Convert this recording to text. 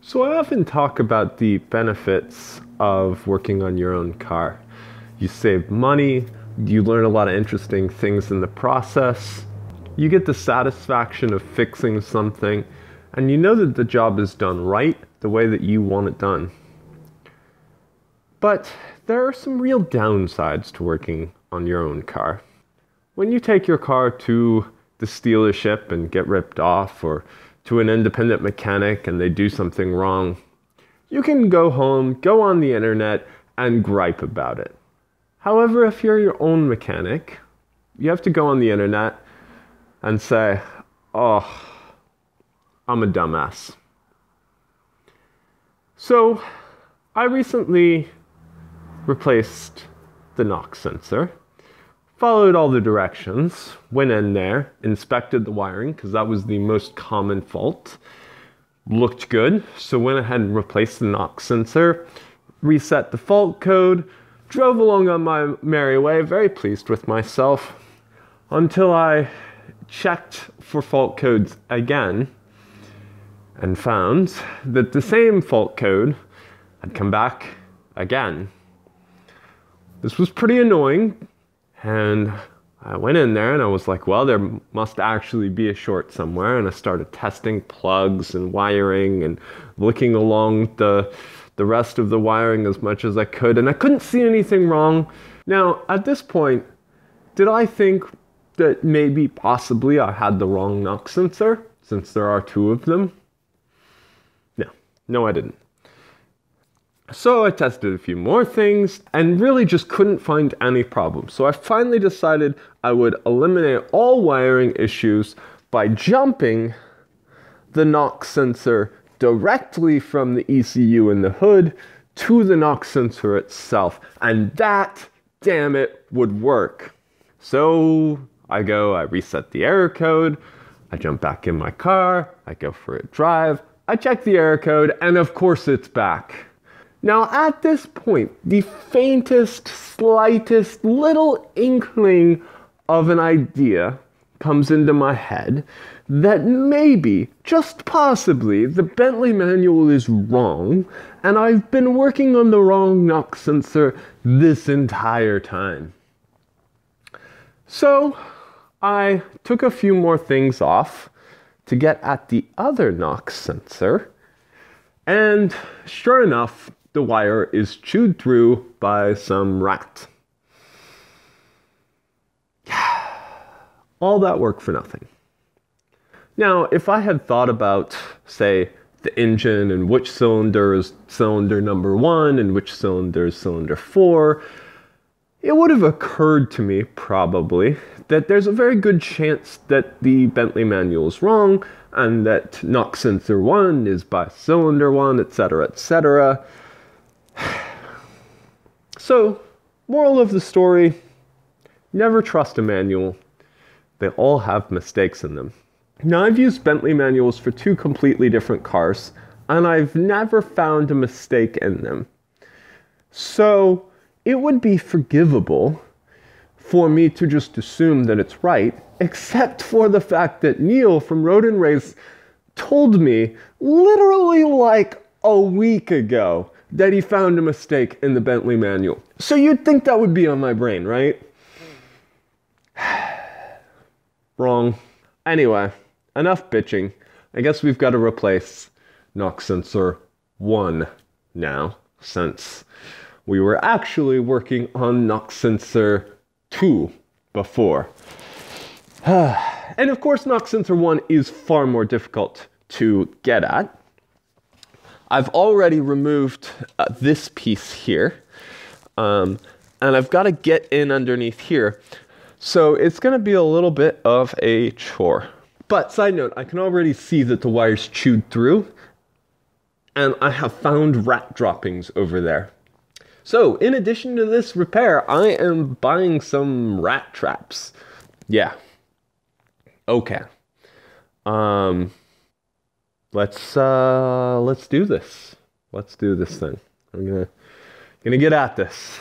So I often talk about the benefits of working on your own car. You save money, you learn a lot of interesting things in the process, you get the satisfaction of fixing something, and you know that the job is done right the way that you want it done. But there are some real downsides to working on your own car. When you take your car to the dealership and get ripped off, or to an independent mechanic and they do something wrong, you can go home, go on the internet, and gripe about it. However, if you're your own mechanic, you have to go on the internet and say, oh, I'm a dumbass. So, I recently replaced the knock sensor, followed all the directions, went in there, inspected the wiring, because that was the most common fault. Looked good, so went ahead and replaced the knock sensor, reset the fault code, drove along on my merry way, very pleased with myself, until I checked for fault codes again, and found that the same fault code had come back again. This was pretty annoying. And I went in there and I was like, well, there must actually be a short somewhere. And I started testing plugs and wiring and looking along the rest of the wiring as much as I could. And I couldn't see anything wrong. Now, at this point, did I think that maybe possibly I had the wrong knock sensor, since there are two of them? No, I didn't. So I tested a few more things and really just couldn't find any problems. So I finally decided I would eliminate all wiring issues by jumping the knock sensor directly from the ECU in the hood to the knock sensor itself. And that, damn it, would work. So I reset the error code, I jump back in my car, I go for a drive, I check the error code, and of course it's back. Now, at this point, the faintest, slightest little inkling of an idea comes into my head that maybe, just possibly, the Bentley manual is wrong, and I've been working on the wrong knock sensor this entire time. So, I took a few more things off to get at the other knock sensor, and sure enough, the wire is chewed through by some rat. All that work for nothing. Now, if I had thought about, say, the engine and which cylinder is cylinder number 1 and which cylinder is cylinder 4, it would have occurred to me, probably, that there's a very good chance that the Bentley manual is wrong and that knock sensor 1 is by cylinder 1, etc., etc. So, moral of the story, never trust a manual. They all have mistakes in them. Now, I've used Bentley manuals for 2 completely different cars, and I've never found a mistake in them. So, it would be forgivable for me to just assume that it's right, except for the fact that Neil from Road and Race told me literally like a week ago that he found a mistake in the Bentley manual. So you'd think that would be on my brain, right? Wrong. Anyway, enough bitching. I guess we've got to replace knock sensor 1 now, since we were actually working on knock sensor 2 before. And of course, knock sensor 1 is far more difficult to get at. I've already removed this piece here, and I've got to get in underneath here. So it's going to be a little bit of a chore. But side note, I can already see that the wire's chewed through, and I have found rat droppings over there. So in addition to this repair, I am buying some rat traps. Yeah. Okay. Let's do this. Let's do this thing. I'm gonna get at this.